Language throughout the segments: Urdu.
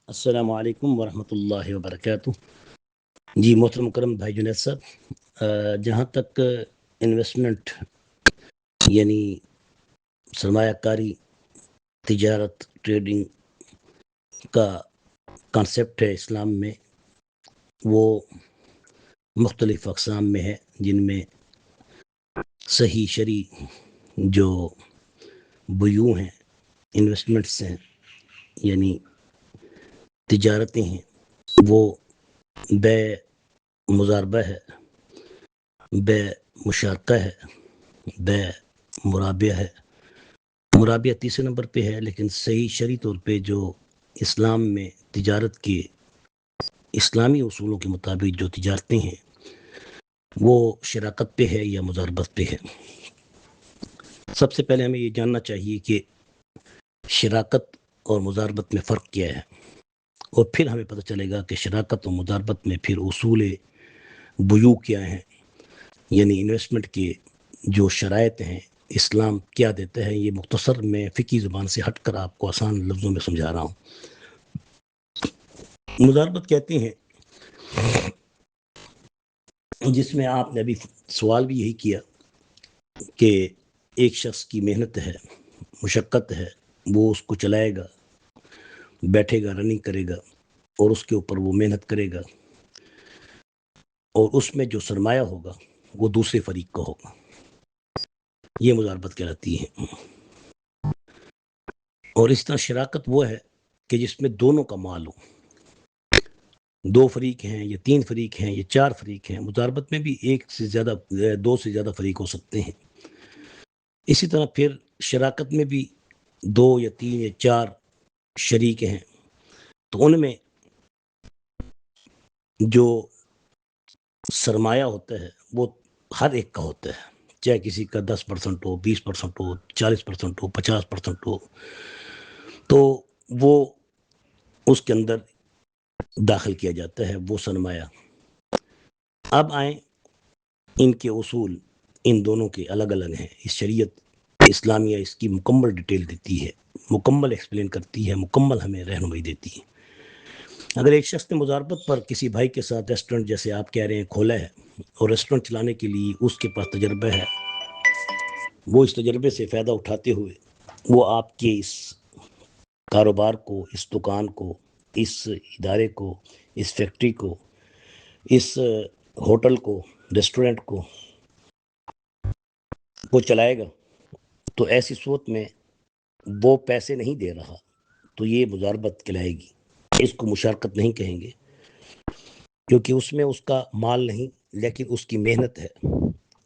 السلام علیکم ورحمۃ اللہ وبرکاتہ۔ جی محترم کرم بھائی جنید صاحب، جہاں تک انویسٹمنٹ یعنی سرمایہ کاری، تجارت، ٹریڈنگ کا کانسیپٹ ہے اسلام میں، وہ مختلف اقسام میں ہے، جن میں صحیح شرعی جو بیوع ہیں، انویسٹمنٹس ہیں، یعنی تجارتیں ہیں، وہ بے مضاربہ ہے، بے مشارکہ ہے، بے مرابع ہے۔ مرابع تیسرے نمبر پہ ہے، لیکن صحیح شرعی طور پہ جو اسلام میں تجارت کے اسلامی اصولوں کے مطابق جو تجارتیں ہیں وہ شراکت پہ ہے یا مضاربت پہ ہے۔ سب سے پہلے ہمیں یہ جاننا چاہیے کہ شراکت اور مضاربت میں فرق کیا ہے، اور پھر ہمیں پتہ چلے گا کہ شراکت اور مضاربت میں پھر اصول بیوع کیا ہیں، یعنی انویسٹمنٹ کے جو شرائط ہیں اسلام کیا دیتا ہے۔ یہ مختصر میں فقہی زبان سے ہٹ کر آپ کو آسان لفظوں میں سمجھا رہا ہوں۔ مضاربت کہتے ہیں جس میں آپ نے ابھی سوال بھی یہی کیا کہ ایک شخص کی محنت ہے، مشقت ہے، وہ اس کو چلائے گا، بیٹھے گا، رننگ کرے گا، اور اس کے اوپر وہ محنت کرے گا، اور اس میں جو سرمایہ ہوگا وہ دوسرے فریق کا ہوگا، یہ مضاربت کہلاتی ہے۔ اور اس طرح شراکت وہ ہے کہ جس میں دونوں کا مال ہو، دو فریق ہیں یا تین فریق ہیں یا چار فریق ہیں۔ مضاربت میں بھی دو سے زیادہ فریق ہو سکتے ہیں۔ اسی طرح پھر شراکت میں بھی دو یا تین یا چار شریک ہیں، تو ان میں جو سرمایہ ہوتا ہے وہ ہر ایک کا ہوتا ہے، چاہے کسی کا 10% ہو، 20% ہو، 40% ہو، 50% ہو، تو وہ اس کے اندر داخل کیا جاتا ہے وہ سرمایہ۔ اب آئیں، ان کے اصول ان دونوں کے الگ الگ ہیں۔ اس شریعت اسلامیہ اس کی مکمل ڈیٹیل دیتی ہے، مکمل ایکسپلین کرتی ہے، مکمل ہمیں رہنمائی دیتی ہے۔ اگر ایک شخص نے مضاربت پر کسی بھائی کے ساتھ ریسٹورنٹ، جیسے آپ کہہ رہے ہیں، کھولا ہے، اور ریسٹورنٹ چلانے کے لیے اس کے پاس تجربہ ہے، وہ اس تجربے سے فائدہ اٹھاتے ہوئے وہ آپ کے اس کاروبار کو، اس دکان کو، اس ادارے کو، اس فیکٹری کو، اس ہوٹل کو، ریسٹورنٹ کو وہ چلائے گا، تو ایسی صورت میں وہ پیسے نہیں دے رہا تو یہ مضاربت کہلائے گی۔ اس کو مشارکت نہیں کہیں گے، کیونکہ اس میں اس کا مال نہیں، لیکن اس کی محنت ہے،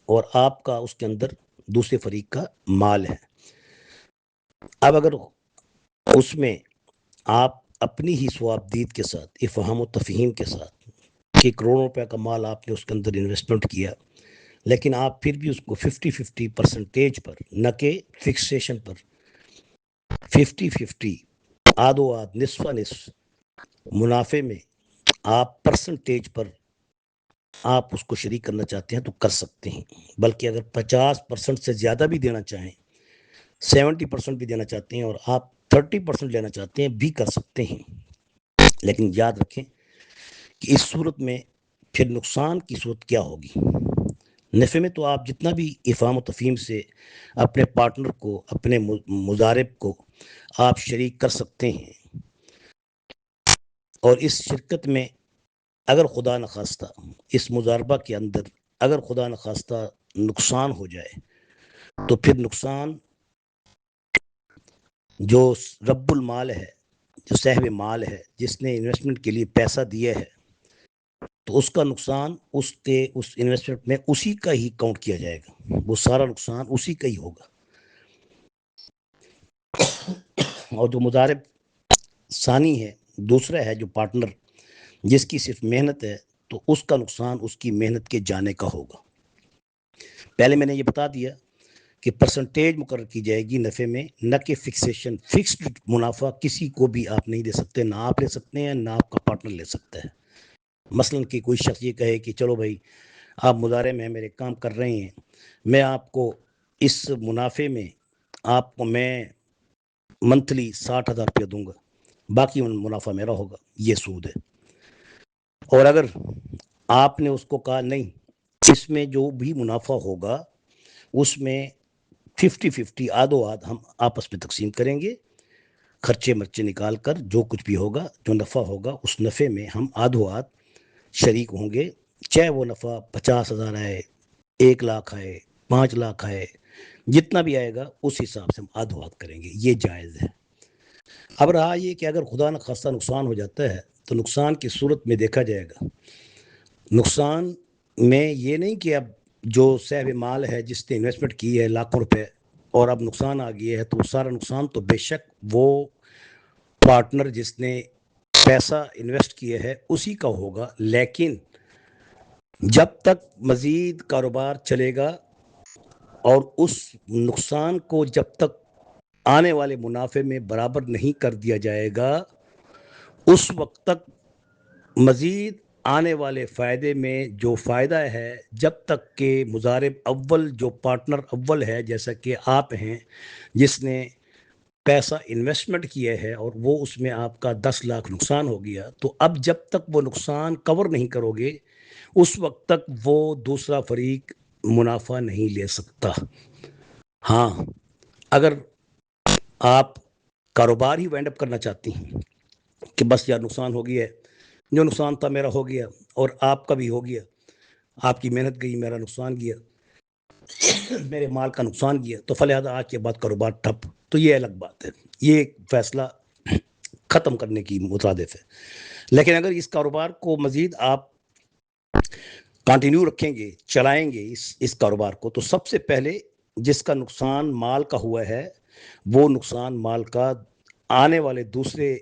اور آپ کا اس کے اندر دوسرے فریق کا مال ہے۔ اب اگر اس میں آپ اپنی ہی ثوابدید کے ساتھ، افہام و تفہیم کے ساتھ، کہ کروڑوں روپے کا مال آپ نے اس کے اندر انویسٹمنٹ کیا، لیکن آپ پھر بھی اس کو 50-50% پر، نہ کہ فکسیشن پر، 50-50، آدھو آدھ، نصف نصف منافع میں آپ پرسنٹیج پر آپ اس کو شریک کرنا چاہتے ہیں تو کر سکتے ہیں۔ بلکہ اگر 50% سے زیادہ بھی دینا چاہیں، 70% بھی دینا چاہتے ہیں، اور آپ 30% لینا چاہتے ہیں بھی کر سکتے ہیں۔ لیکن یاد رکھیں کہ اس صورت میں پھر نقصان کی صورت کیا ہوگی۔ نفع میں تو آپ جتنا بھی افہام و تفہیم سے اپنے پارٹنر کو، اپنے مضارب کو آپ شریک کر سکتے ہیں، اور اس شرکت میں اگر خدا نخواستہ اس مضاربہ کے اندر اگر خدا نخواستہ نقصان ہو جائے، تو پھر نقصان جو رب المال ہے، جو صاحب مال ہے، جس نے انویسٹمنٹ کے لیے پیسہ دیا ہے، تو اس کا نقصان اس انویسٹمنٹ میں اسی کا ہی کاؤنٹ کیا جائے گا، وہ سارا نقصان اسی کا ہی ہوگا۔ اور جو مضارب ثانی ہے، دوسرا ہے جو پارٹنر، جس کی صرف محنت ہے، تو اس کا نقصان اس کی محنت کے جانے کا ہوگا۔ پہلے میں نے یہ بتا دیا کہ پرسنٹیج مقرر کی جائے گی نفع میں، نہ کہ فکسیشن۔ فکسڈ منافع کسی کو بھی آپ نہیں دے سکتے، نہ آپ لے سکتے ہیں، نہ آپ کا پارٹنر لے سکتا ہے۔ مثلا کہ کوئی شخص یہ کہے کہ چلو بھائی، آپ مضاربے میں میرے کام کر رہے ہیں، میں آپ کو اس منافع میں آپ کو میں منتھلی 60,000 روپیہ دوں گا، باقی منافع میرا ہوگا، یہ سود ہے۔ اور اگر آپ نے اس کو کہا نہیں، اس میں جو بھی منافع ہوگا اس میں 50-50 آدھو آدھ ہم آپس میں تقسیم کریں گے، خرچے مرچے نکال کر جو کچھ بھی ہوگا، جو نفع ہوگا اس نفع میں ہم آدھو آدھ شریک ہوں گے، چاہے وہ نفع 50,000 آئے، 1 لاکھ آئے، 5 لاکھ آئے، جتنا بھی آئے گا اس حساب سے ہم آدھو آدھ کریں گے، یہ جائز ہے۔ اب رہا یہ کہ اگر خدا نخواستہ نقصان ہو جاتا ہے تو نقصان کی صورت میں دیکھا جائے گا۔ نقصان میں یہ نہیں کہ اب جو صاحب مال ہے جس نے انویسٹمنٹ کی ہے لاکھوں روپے اور اب نقصان آ گیا ہے تو سارا نقصان تو بے شک وہ پارٹنر جس نے پیسہ انویسٹ کیا ہے اسی کا ہوگا، لیکن جب تک مزید کاروبار چلے گا اور اس نقصان کو جب تک آنے والے منافع میں برابر نہیں کر دیا جائے گا اس وقت تک مزید آنے والے فائدے میں جو فائدہ ہے، جب تک کہ مضارب اول جو پارٹنر اول ہے جیسا کہ آپ ہیں جس نے پیسہ انویسٹمنٹ کیا ہے اور وہ اس میں آپ کا 10 لاکھ نقصان ہو گیا، تو اب جب تک وہ نقصان کور نہیں کرو گے اس وقت تک وہ دوسرا فریق منافع نہیں لے سکتا۔ ہاں اگر آپ کاروبار ہی وائنڈ اپ کرنا چاہتی ہیں کہ بس یار نقصان ہو گیا ہے، جو نقصان تھا میرا ہو گیا اور آپ کا بھی ہو گیا، آپ کی محنت گئی، میرا نقصان گیا، میرے مال کا نقصان گیا، تو فلہذا آج کے بعد کاروبار ٹھپ، تو یہ الگ بات ہے، یہ ایک فیصلہ ختم کرنے کی مترادف ہے۔ لیکن اگر اس کاروبار کو مزید آپ کنٹینیو رکھیں گے، چلائیں گے اس کاروبار کو، تو سب سے پہلے جس کا نقصان مال کا ہوا ہے وہ نقصان مال کا آنے والے دوسرے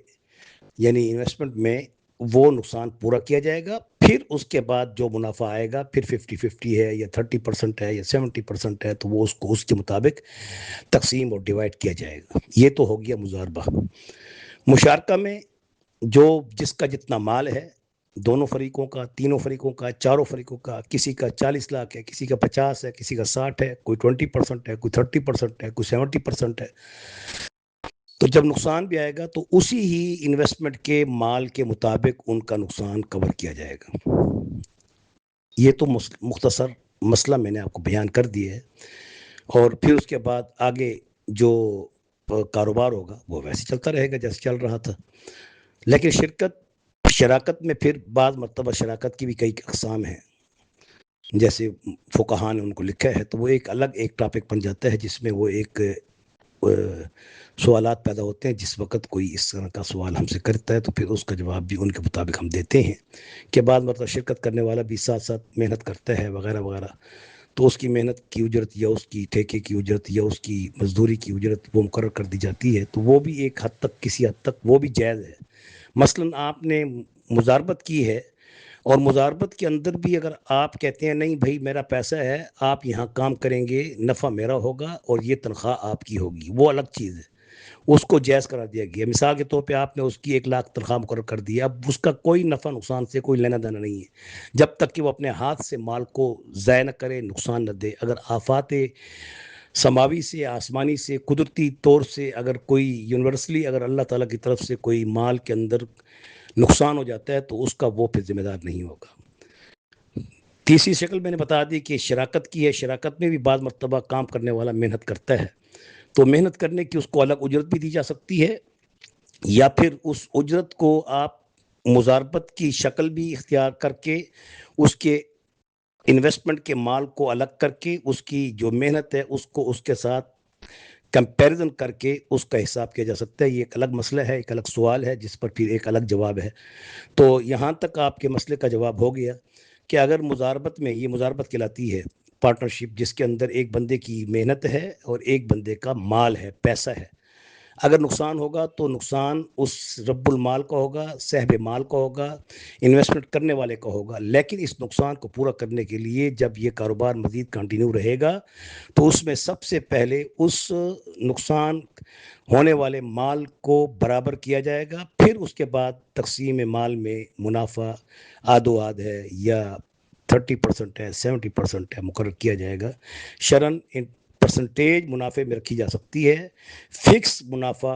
یعنی انویسٹمنٹ میں وہ نقصان پورا کیا جائے گا، پھر اس کے بعد جو منافع آئے گا پھر 50-50 ہے یا 30% ہے یا 70% ہے تو وہ اس کو اس کے مطابق تقسیم اور ڈیوائڈ کیا جائے گا۔ یہ تو ہو گیا مضاربہ۔ مشارکہ میں جو جس کا جتنا مال ہے، دونوں فریقوں کا، تینوں فریقوں کا، چاروں فریقوں کا، کسی کا 40 لاکھ ہے، کسی کا 50 ہے، کسی کا 60 ہے، کوئی 20% ہے، کوئی 30% ہے، کوئی 70% ہے، تو جب نقصان بھی آئے گا تو اسی ہی انویسٹمنٹ کے مال کے مطابق ان کا نقصان کور کیا جائے گا۔ یہ تو مختصر مسئلہ میں نے آپ کو بیان کر دیا ہے، اور پھر اس کے بعد آگے جو کاروبار ہوگا وہ ویسے چلتا رہے گا جیسے چل رہا تھا۔ لیکن شراکت میں پھر بعض مرتبہ شراکت کی بھی کئی اقسام ہیں، جیسے فقہاء نے ان کو لکھا ہے، تو وہ ایک الگ ایک ٹاپک بن جاتا ہے جس میں وہ ایک سوالات پیدا ہوتے ہیں۔ جس وقت کوئی اس طرح کا سوال ہم سے کرتا ہے تو پھر اس کا جواب بھی ان کے مطابق ہم دیتے ہیں کہ بعد مطلب شرکت کرنے والا بھی ساتھ ساتھ محنت کرتا ہے وغیرہ وغیرہ، تو اس کی محنت کی اجرت یا اس کی ٹھیکے کی اجرت یا اس کی مزدوری کی اجرت وہ مقرر کر دی جاتی ہے، تو وہ بھی ایک حد تک کسی حد تک وہ بھی جائز ہے۔ مثلاً آپ نے مضاربت کی ہے اور مضاربت کے اندر بھی اگر آپ کہتے ہیں نہیں بھائی میرا پیسہ ہے، آپ یہاں کام کریں گے، نفع میرا ہوگا اور یہ تنخواہ آپ کی ہوگی، وہ الگ چیز ہے، اس کو جائز کرا دیا گیا۔ مثال کے طور پہ آپ نے اس کی 1 لاکھ تنخواہ مقرر کر دی، اب اس کا کوئی نفع نقصان سے کوئی لینا دینا نہیں ہے جب تک کہ وہ اپنے ہاتھ سے مال کو ضائع نہ کرے، نقصان نہ دے۔ اگر آفات سماوی سے، آسمانی سے، قدرتی طور سے اگر کوئی یونیورسلی اگر اللہ تعالیٰ کی طرف سے کوئی مال کے اندر نقصان ہو جاتا ہے تو اس کا وہ پھر ذمہ دار نہیں ہوگا۔ تیسری شکل میں نے بتا دی کہ شراکت کی ہے، شراکت میں بھی بعض مرتبہ کام کرنے والا محنت کرتا ہے، تو محنت کرنے کی اس کو الگ اجرت بھی دی جا سکتی ہے، یا پھر اس اجرت کو آپ مضاربت کی شکل بھی اختیار کر کے اس کے انویسٹمنٹ کے مال کو الگ کر کے اس کی جو محنت ہے اس کو اس کے ساتھ کمپیریزن کر کے اس کا حساب کیا جا سکتا ہے۔ یہ ایک الگ مسئلہ ہے، ایک الگ سوال ہے جس پر پھر ایک الگ جواب ہے۔ تو یہاں تک آپ کے مسئلے کا جواب ہو گیا کہ اگر مضاربت میں، یہ مضاربت کہلاتی ہے پارٹنرشپ جس کے اندر ایک بندے کی محنت ہے اور ایک بندے کا مال ہے، پیسہ ہے، اگر نقصان ہوگا تو نقصان اس رب المال کا ہوگا، صاحب مال کا ہوگا، انویسٹمنٹ کرنے والے کا ہوگا، لیکن اس نقصان کو پورا کرنے کے لیے جب یہ کاروبار مزید کنٹینیو رہے گا تو اس میں سب سے پہلے اس نقصان ہونے والے مال کو برابر کیا جائے گا، پھر اس کے بعد تقسیم مال میں منافع آدھو آدھ ہے یا 30% ہے، 70% ہے، مقرر کیا جائے گا۔ شرعاً پرسنٹیج منافع میں رکھی جا سکتی ہے، فکس منافع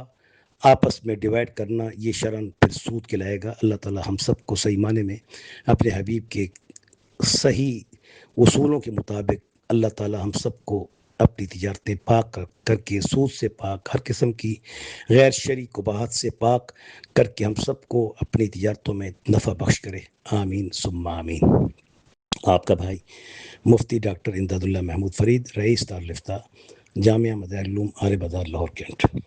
آپس میں ڈیوائڈ کرنا یہ شرعاً پھر سود کے لائے گا۔ اللہ تعالی ہم سب کو صحیح معنی میں اپنے حبیب کے صحیح اصولوں کے مطابق اللہ تعالی ہم سب کو اپنی تجارتیں پاک کر کے، سود سے پاک، ہر قسم کی غیر شرعی قباحت سے پاک کر کے ہم سب کو اپنی تجارتوں میں نفع بخش کرے۔ آمین ثم آمین۔ آپ کا بھائی مفتی ڈاکٹر امداد اللہ محمود فرید، رئیس دارالفتہ جامعہ مدارالعلوم عالی بازار لاہور کینٹ۔